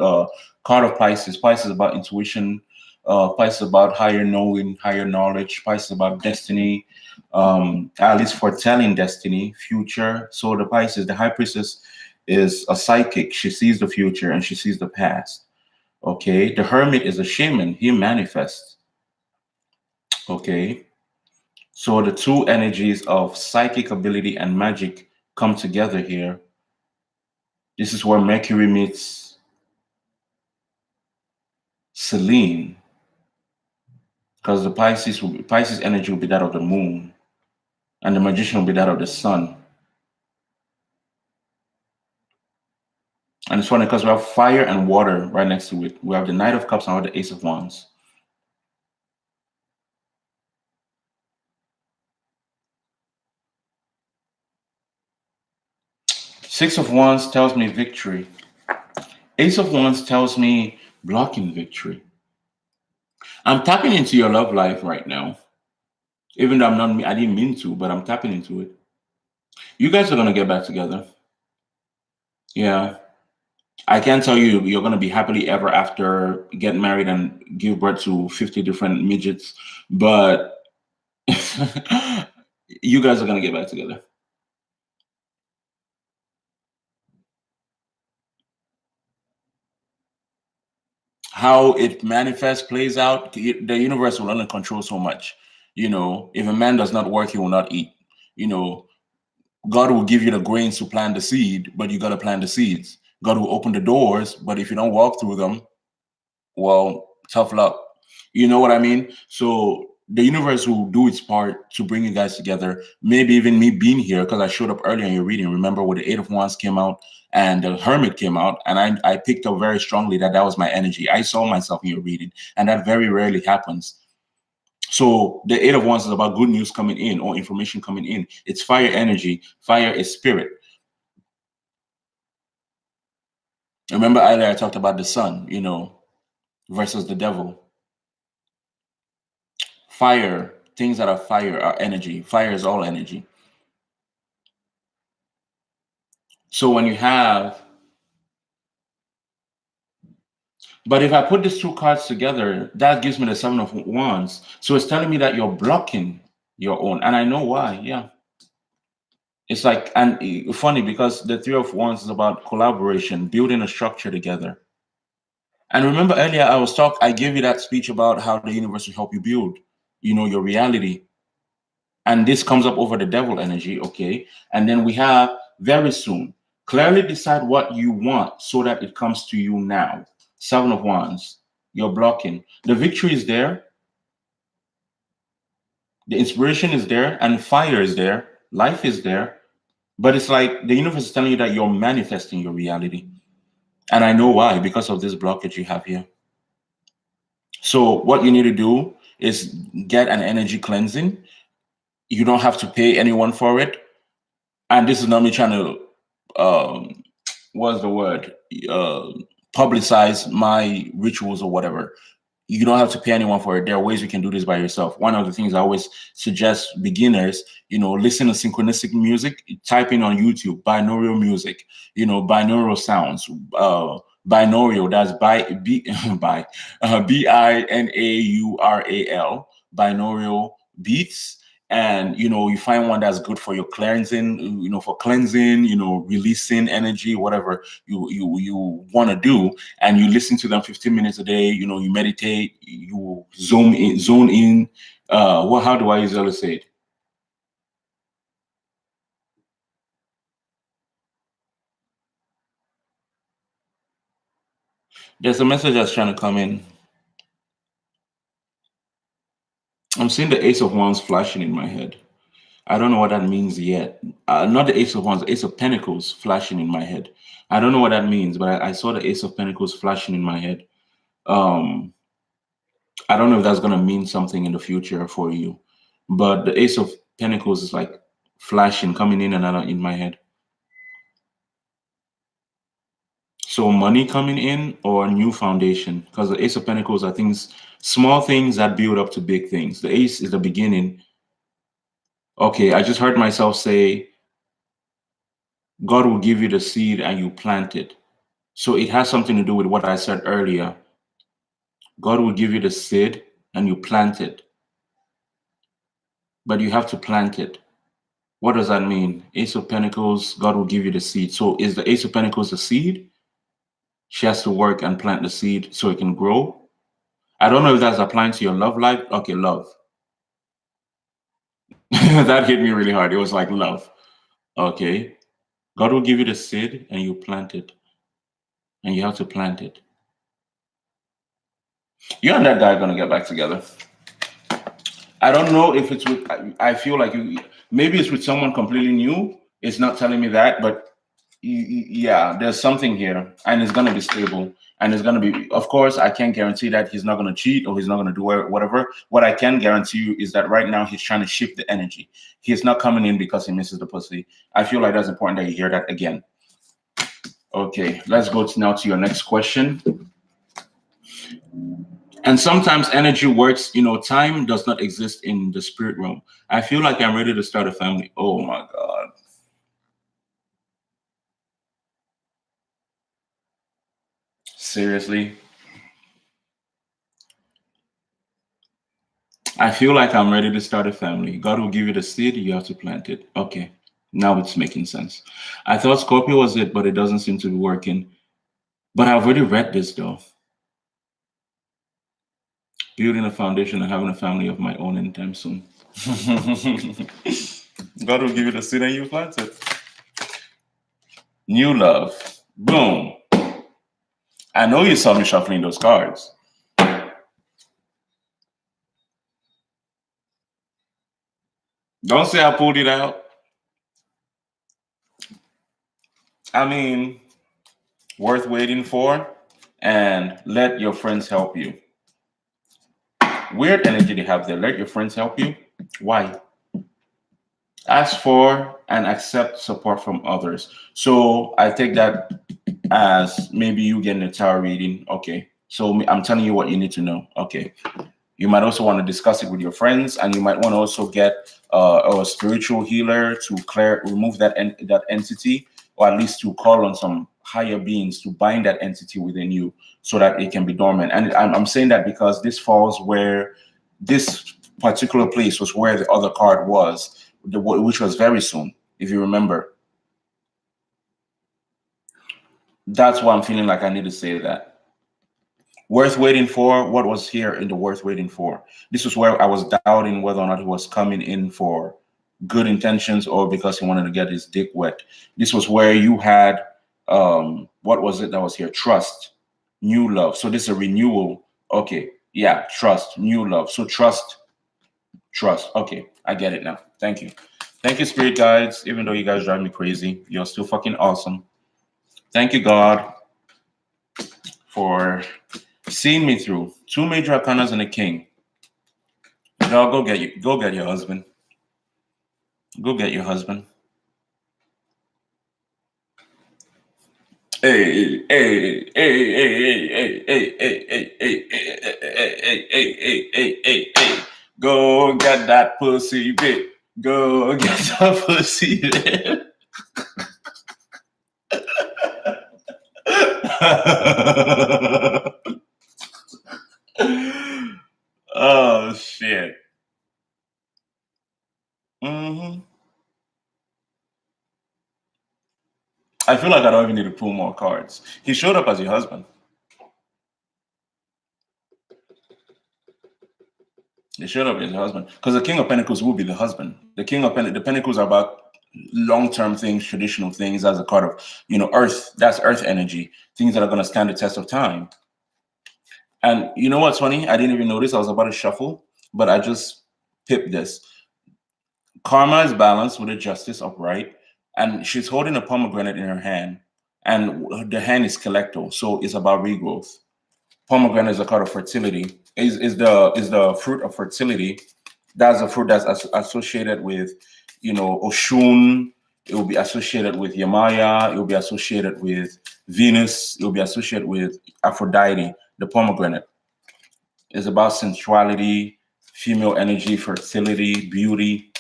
Card of Pisces. Pisces is about intuition. Pisces is about higher knowing, higher knowledge. Pisces is about destiny, at least foretelling destiny, future. So the Pisces, the High Priestess, is a psychic. She sees the future and she sees the past. Okay, the Hermit is a shaman. He manifests. Okay, so the two energies of psychic ability and magic come together here. This is where Mercury meets Selene, because the Pisces energy will be that of the moon, and the magician will be that of the sun. And it's funny because we have fire and water right next to it. We have the Knight of Cups and we have the Ace of Wands. Six of Wands tells me victory. Ace of Wands tells me blocking victory. I'm tapping into your love life right now. Even though I didn't mean to, but I'm tapping into it. You guys are going to get back together. Yeah. I can't tell you you're going to be happily ever after, get married and give birth to 50 different midgets, but you guys are going to get back together. How it manifests, plays out, the universe will only control so much. If a man does not work, he will not eat. God will give you the grains to plant the seed, but you got to plant the seeds. God will open the doors, but if you don't walk through them, well, tough luck. You know what I mean? So the universe will do its part to bring you guys together. Maybe even me being here, because I showed up earlier in your reading. Remember when the Eight of Wands came out and the Hermit came out, and I picked up very strongly that was my energy. I saw myself in your reading, and that very rarely happens. So the Eight of Wands is about good news coming in or information coming in. It's fire energy. Fire is spirit. Remember earlier I talked about the sun, versus the devil. Fire, things that are fire are energy. Fire is all energy. So when you have, but if I put these two cards together, that gives me the Seven of Wands. So it's telling me that you're blocking your own. And I know why. Yeah. It's like, and funny because the Three of Wands is about collaboration, building a structure together. And remember earlier I gave you that speech about how the universe will help you build, your reality. And this comes up over the devil energy, okay? And then we have very soon, clearly decide what you want so that it comes to you now. Seven of Wands, you're blocking. The victory is there. The inspiration is there and fire is there. Life is there. But it's like the universe is telling you that you're manifesting your reality. And I know why, because of this blockage you have here. So what you need to do is get an energy cleansing. You don't have to pay anyone for it. And this is not me trying to what's the word? Uh, publicize my rituals or whatever. You don't have to pay anyone for it. There are ways you can do this by yourself. One of the things I always suggest beginners, listen to synchronistic music, type in on YouTube, binaural music, binaural sounds, binaural, that's by binaural, binaural beats. And you find one that's good for your cleansing, for cleansing, releasing energy, whatever you want to do, and you listen to them 15 minutes a day. You meditate, you zone in. How do I usually say it? There's a message that's trying to come in. I'm seeing the Ace of Wands flashing in my head. I don't know what that means yet. Not the Ace of Wands, the Ace of Pentacles flashing in my head. I don't know what that means, but I saw the Ace of Pentacles flashing in my head. um I don't know if that's going to mean something in the future for you, but the Ace of Pentacles is like flashing, coming in and out in my head. So money coming in or a new foundation, because the Ace of Pentacles are things, small things that build up to big things. The Ace is the beginning. Okay, I just heard myself say, God will give you the seed and you plant it. So it has something to do with what I said earlier. God will give you the seed and you plant it, but you have to plant it. What does that mean? Ace of Pentacles, God will give you the seed. So is the Ace of Pentacles the seed? She has to work and plant the seed so it can grow. I don't know if that's applying to your love life. Okay, love. That hit me really hard. It was like love. Okay. God will give you the seed and you plant it. And you have to plant it. You and that guy are gonna get back together. I don't know if it's with, I feel like maybe it's with someone completely new. It's not telling me that, but yeah, there's something here, and it's gonna be stable, and it's gonna be. Of course, I can't guarantee that he's not gonna cheat or he's not gonna do whatever. What I can guarantee you is that right now he's trying to shift the energy. He's not coming in because he misses the pussy. I feel like that's important that you hear that again. Okay, let's go now to your next question. And sometimes energy works. Time does not exist in the spirit realm. I feel like I'm ready to start a family. Oh my god. Seriously? I feel like I'm ready to start a family. God will give you the seed, you have to plant it. Okay, now it's making sense. I thought Scorpio was it, but it doesn't seem to be working. But I've already read this though. Building a foundation and having a family of my own anytime soon. God will give you the seed and you plant it. New love. Boom. I know you saw me shuffling those cards. Don't say I pulled it out. I mean, worth waiting for, and let your friends help you. Weird energy they have there. Let your friends help you. Why? Ask for and accept support from others. So I take that as maybe you getting a tarot reading. Okay. So I'm telling you what you need to know. Okay. You might also want to discuss it with your friends, and you might want to also get a spiritual healer to remove that entity, or at least to call on some higher beings to bind that entity within you, so that it can be dormant. And I'm saying that because this falls where this particular place was where the other card was, which was very soon, if you remember. That's why I'm feeling like I need to say that. Worth waiting for, what was here in the worth waiting for? This was where I was doubting whether or not he was coming in for good intentions or because he wanted to get his dick wet. This was where you had, what was it that was here? Trust, new love. So this is a renewal. Okay, yeah, trust, new love. So trust. Okay, I get it now. Thank you. Thank you, spirit guides. Even though you guys drive me crazy, you're still fucking awesome. Thank you, God, for Seen me through. Two major arcanas and a king. No, go get your husband. Go get your husband. Hey, hey, hey, hey, hey, hey, hey, hey, hey, hey, hey, hey, hey, hey, hey. Go get that pussy bit. Go get that pussy bit. Oh shit. hmm I feel like I don't even need to pull more cards. He showed up as your husband. He showed up as your husband because the King of Pentacles will be the husband. The King of the Pentacles are about long-term things, traditional things. As a card of Earth. That's Earth energy. Things that are going to stand the test of time. And you know what's funny? I didn't even notice. I was about to shuffle, but I just pipped this. Karma is balanced with a justice upright, and she's holding a pomegranate in her hand, and the hand is collector, so it's about regrowth. Pomegranate is a card of fertility. Is the fruit of fertility. That's a fruit that's associated with, Oshun. It will be associated with Yamaya. It will be associated with Venus. It will be associated with Aphrodite. The pomegranate is about sensuality, female energy, fertility, beauty.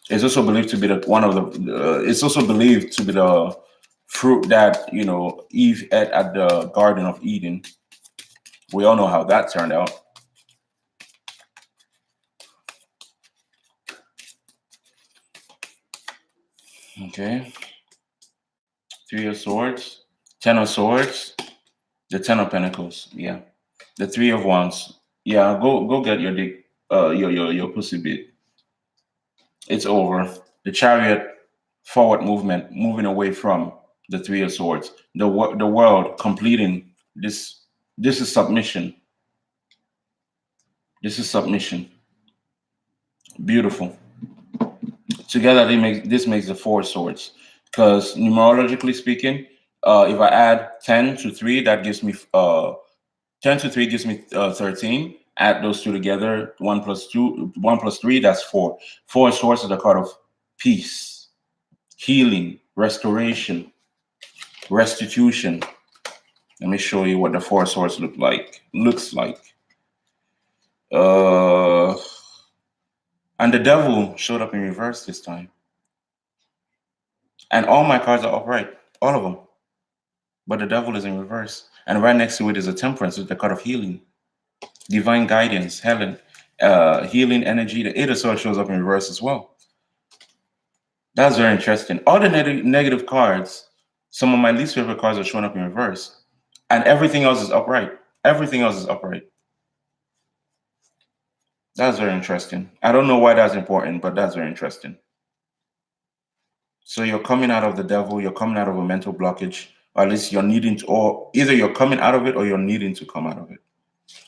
It's also believed to be the one of the. It's also believed to be the fruit that Eve ate at the Garden of Eden. We all know how that turned out. Okay, Three of Swords, Ten of Swords, the Ten of Pentacles. Yeah, the Three of Wands. Yeah, go get your dick, your pussy bit. It's over. The Chariot, forward movement, moving away from the Three of Swords. The world completing this. This is submission. This is submission. Beautiful. Together, this makes the Four of Swords. Because numerologically speaking, if I add 10 to 3, that gives me 10 to 3 gives me 13. Add those two together, 1 plus 2, 1 plus 3, that's 4. Four of Swords is the card of peace, healing, restoration, restitution. Let me show you what the Four of Swords looks like. And the Devil showed up in reverse this time. And all my cards are upright, all of them. But the Devil is in reverse. And right next to it is a Temperance, with the card of healing, divine guidance, Helen, healing energy. The Eight of Swords shows up in reverse as well. That's very interesting. All the negative cards, some of my least favorite cards are showing up in reverse. And everything else is upright. Everything else is upright. That's very interesting. I don't know why that's important, but that's very interesting. So you're coming out of the Devil, you're coming out of a mental blockage, or at least you're needing to, or either you're coming out of it or you're needing to come out of it.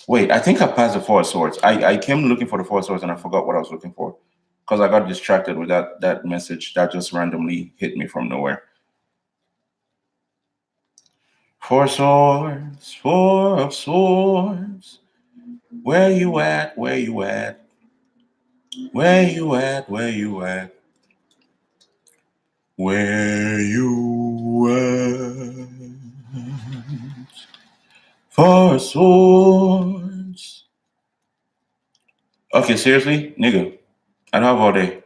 Wait, I think I passed the Four of Swords. I came looking for the Four of Swords and I forgot what I was looking for because I got distracted with that message that just randomly hit me from nowhere. Four of Swords, Four of Swords. Where you at? Where you at? Where you at? Where you at? Where you at? Four of Swords. Okay, seriously? Nigga, I don't have all day.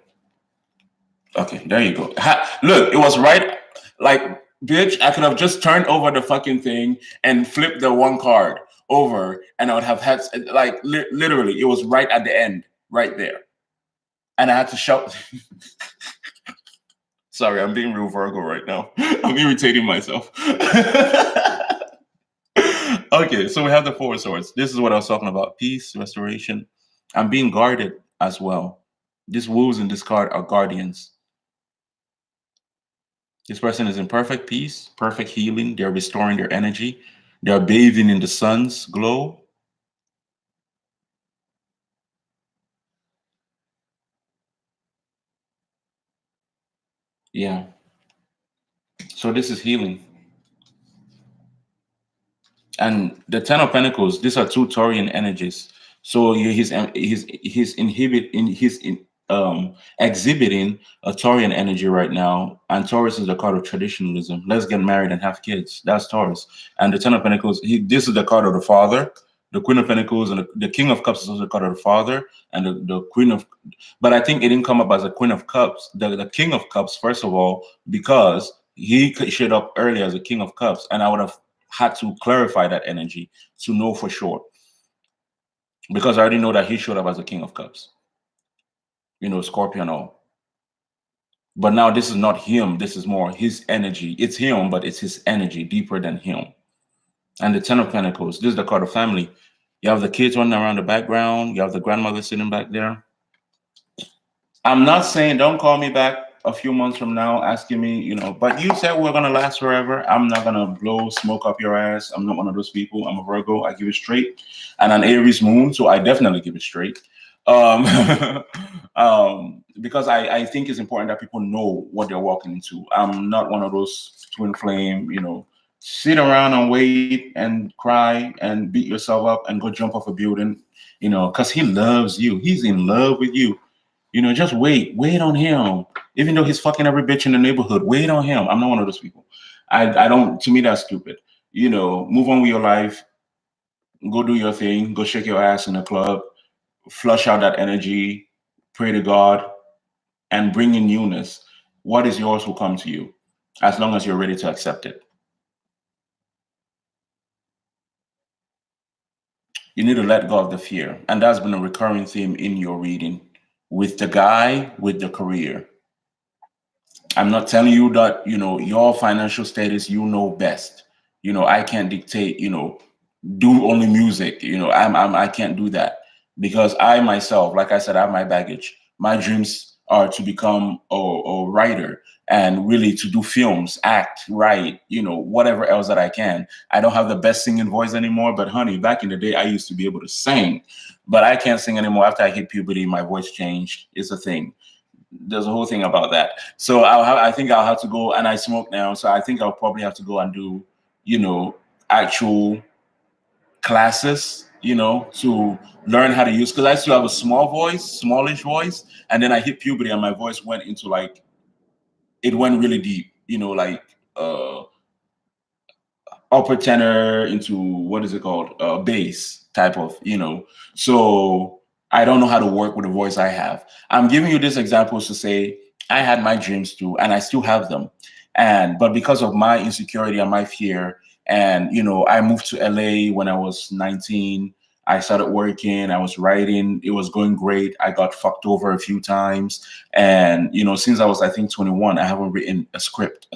Okay, there you go. Look, it was right. Like, bitch, I could have just turned over the fucking thing and flipped the one card over, and I would have had, like, literally, it was right at the end, right there. And I had to shout. Sorry, I'm being real Virgo right now. I'm irritating myself. Okay, so we have the Four of Swords. This is what I was talking about: peace, restoration. I'm being guarded as well. These wolves in this card are guardians. This person is in perfect peace, perfect healing. They're restoring their energy. They're bathing in the sun's glow. Yeah. So this is healing. And the Ten of Pentacles, these are two Taurian energies. So he's inhibit in he's in exhibiting a Taurian energy right now. And Taurus is the card of traditionalism. Let's get married and have kids. That's Taurus. And the Ten of Pentacles, this is the card of the father. The Queen of Pentacles and the King of Cups is also the card of the father, and the Queen of. But I think it didn't come up as a Queen of Cups. The King of Cups, first of all, because he showed up early as a King of Cups, and I would have had to clarify that energy to know for sure, because I already know that he showed up as a King of Cups, Scorpion all. But now this is not him. This is more his energy. It's him, but it's his energy deeper than him. And the Ten of Pentacles, this is the card of family. You have the kids running around the background. You have the grandmother sitting back there. I'm not saying don't call me back a few months from now asking me, but you said we're gonna last forever. I'm not gonna blow smoke up your ass. I'm not one of those people. I'm a Virgo. I give it straight, and an Aries moon, so I definitely give it straight. Um, because I think it's important that people know what they're walking into. I'm not one of those twin flame, sit around and wait and cry and beat yourself up and go jump off a building, because he loves you. He's in love with you. Just wait on him. Even though he's fucking every bitch in the neighborhood, wait on him. I'm not one of those people. I don't. To me, that's stupid. Move on with your life. Go do your thing. Go shake your ass in a club. Flush out that energy. Pray to God and bring in newness. What is yours will come to you, as long as you're ready to accept it. You need to let go of the fear, and that's been a recurring theme in your reading with the guy with the career. I'm not telling you that, your financial status, best. I can't dictate, do only music. I can't do that because I myself, like I said, I have my baggage. My dreams are to become a writer and really to do films, act, write, whatever else that I can. I don't have the best singing voice anymore, but honey, back in the day, I used to be able to sing, but I can't sing anymore. After I hit puberty, my voice changed. It's a thing. There's a whole thing about that. So I think I'll have to go, and I smoke now, so I think I'll probably have to go and do, actual classes, to learn how to use, because I still have a smallish voice, and then I hit puberty and my voice went into like, it went really deep, like upper tenor into, what is it called, bass type of, so I don't know how to work with the voice I have. I'm giving you these examples to say I had my dreams too, and I still have them, but because of my insecurity and my fear, and I moved to LA when I was 19. I started working, I was writing, it was going great. I got fucked over a few times, and since I was, I think, 21, I haven't written a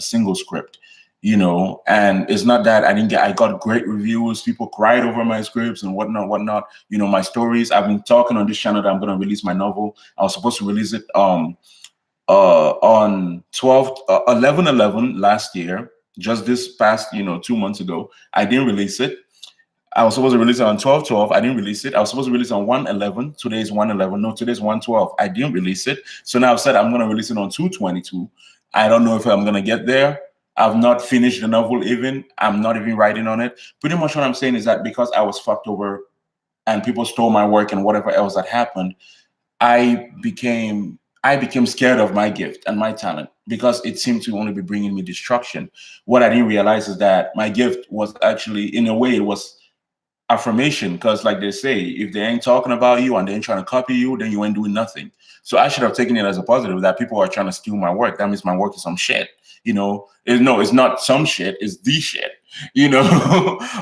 single script. And it's not that I got great reviews. People cried over my scripts and whatnot. My stories. I've been talking on this channel that I'm going to release my novel. I was supposed to release it on 11/11 last year, just this past, 2 months ago. I didn't release it. I was supposed to release it on 12/12. I didn't release it. I was supposed to release it on 1/11. Today's 1/11. No, today's 1/12. I didn't release it. So now I've said I'm going to release it on 2/22. I don't know if I'm going to get there. I've not finished the novel even. I'm not even writing on it. Pretty much what I'm saying is that because I was fucked over and people stole my work and whatever else that happened, I became scared of my gift and my talent because it seemed to only be bringing me destruction. What I didn't realize is that my gift was actually, in a way, it was affirmation, because like they say, if they ain't talking about you and they ain't trying to copy you, then you ain't doing nothing. So I should have taken it as a positive that people are trying to steal my work. That means my work is some shit. No, it's not some shit, it's the shit.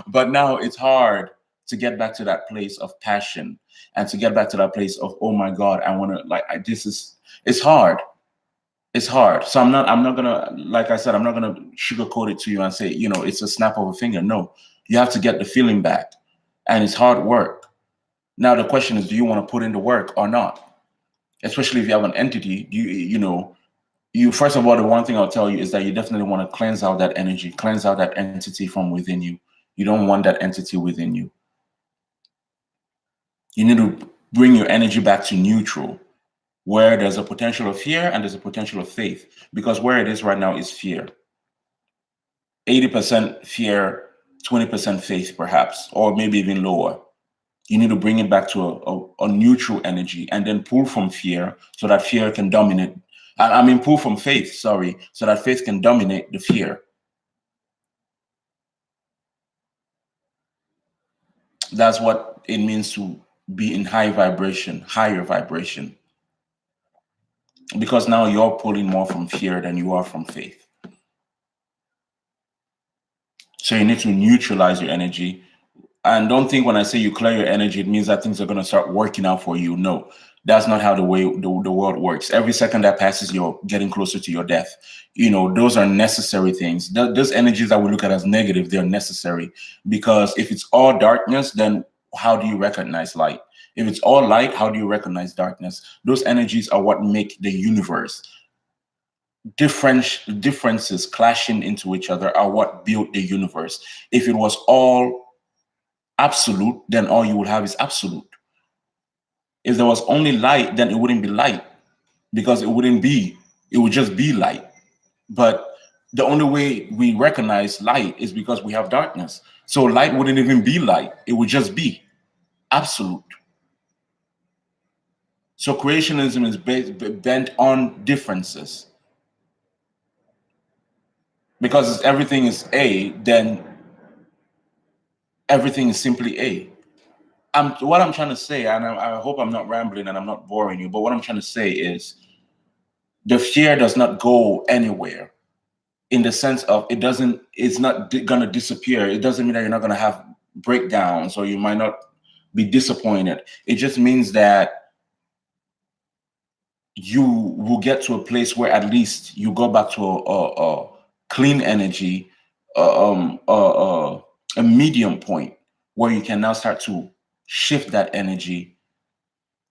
But now it's hard to get back to that place of passion and to get back to that place of, oh my God, I want to, like, it's hard. It's hard. So I'm not gonna, like I said, I'm not gonna sugarcoat it to you and say, it's a snap of a finger. No, you have to get the feeling back, and it's hard work. Now the question is, do you want to put in the work or not? Especially if you have an entity, you first of all, the one thing I'll tell you is that you definitely want to cleanse out that energy, cleanse out that entity from within you. You don't want that entity within you. You need to bring your energy back to neutral, where there's a potential of fear and there's a potential of faith. Because where it is right now is fear. 80% fear, 20% faith, perhaps, or maybe even lower. You need to bring it back to a neutral energy and then pull from fear so that fear can dominate. I mean, pull from faith, sorry, so that faith can dominate the fear. That's what it means to be in high vibration, higher vibration, because now you're pulling more from fear than you are from faith. So you need to neutralize your energy. And don't think when I say you clear your energy, it means that things are going to start working out for you. No, that's not how the world works. Every second that passes, you're getting closer to your death. Those are necessary things. Those energies that we look at as negative, they're necessary, because if it's all darkness, then how do you recognize light? If it's all light, how do you recognize darkness? Those energies are what make the universe. Differences clashing into each other are what built the universe. If it was all absolute, then all you would have is absolute. If there was only light, then it wouldn't be light, because it would just be light. But the only way we recognize light is because we have darkness. So light wouldn't even be light, it would just be absolute. So creationism is bent on differences. Because if everything is A, then everything is simply A. What I'm trying to say, and I hope I'm not rambling and I'm not boring you, but what I'm trying to say is the fear does not go anywhere, in the sense of it's not going to disappear. It doesn't mean that you're not going to have breakdowns or you might not be disappointed. It just means that you will get to a place where at least you go back to a clean energy, a medium point where you can now start to shift that energy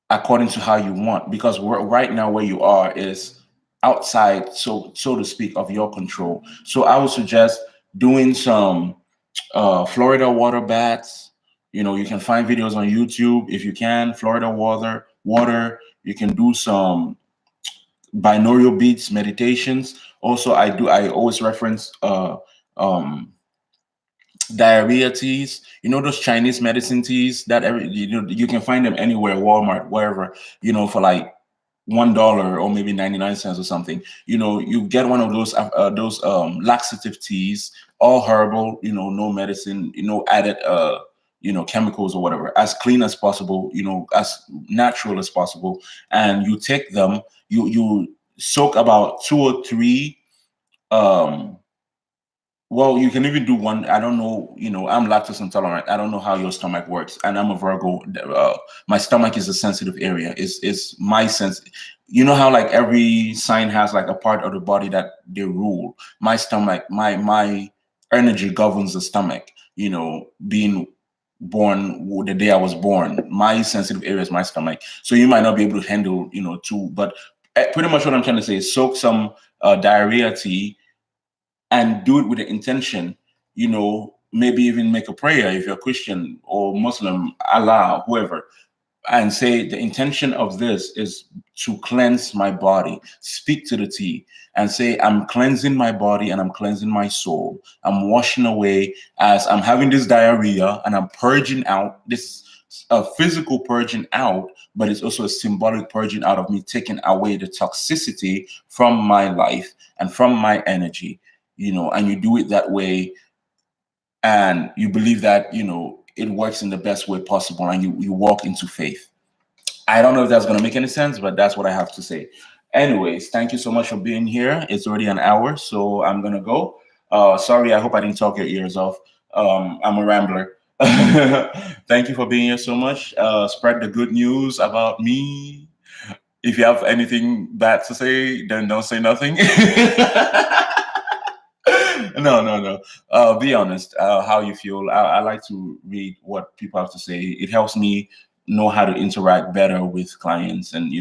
according to how you want. Because right now where you are is outside, so to speak, of your control. So I would suggest doing some Florida water baths. You can find videos on YouTube if you can. Florida water. You can do some binaural beats meditations. Also, I always reference um diarrhea teas. Those Chinese medicine teas that you can find them anywhere, Walmart, wherever. For like $1 or maybe 99 cents or something. You get one of those laxative teas, all herbal. No medicine. Added chemicals or whatever. As clean as possible. As natural as possible. And you take them. You soak about 2 or 3. Well, you can even do one. I don't know. I'm lactose intolerant. I don't know how your stomach works, and I'm a Virgo. My stomach is a sensitive area. Is my sense. You know how like every sign has like a part of the body that they rule. My stomach, my energy governs the stomach. Being born the day I was born, my sensitive area is my stomach. So you might not be able to handle two, but pretty much what I'm trying to say is soak some diarrhea tea and do it with the intention, maybe even make a prayer if you're Christian or Muslim, Allah, whoever, and say the intention of this is to cleanse my body. Speak to the tea and say, I'm cleansing my body and I'm cleansing my soul. I'm washing away as I'm having this diarrhea and I'm purging out this physical purging out, but it's also a symbolic purging out of me, taking away the toxicity from my life and from my energy. And you do it that way, and you believe that it works in the best way possible, and you walk into faith. I don't know if that's going to make any sense, but that's what I have to say. Anyways, thank you so much for being here. It's already an hour, so I'm going to go. Sorry, I hope I didn't talk your ears off. I'm a rambler. Thank you for being here so much. Spread the good news about me. If you have anything bad to say, then don't say nothing. No. Be honest. How you feel. I like to read what people have to say. It helps me know how to interact better with clients, and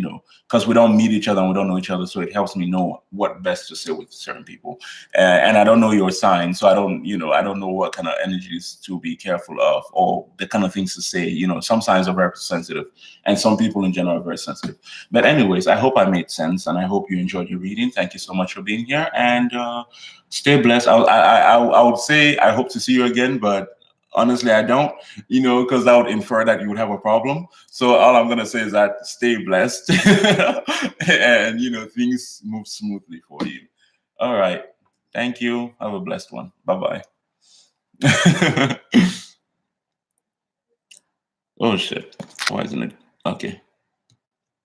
because we don't meet each other and we don't know each other, so it helps me know what best to say with certain people. And I don't know your sign, so I don't know what kind of energies to be careful of, or the kind of things to say. Some signs are very sensitive, and some people in general are very sensitive. But anyways, I hope I made sense, and I hope you enjoyed your reading. Thank you so much for being here, and stay blessed. I would say I hope to see you again, but honestly, I don't, because that would infer that you would have a problem. So all I'm gonna say is that stay blessed, and things move smoothly for you. All right. Thank you. Have a blessed one. Bye bye. Oh shit. Why isn't it? Okay.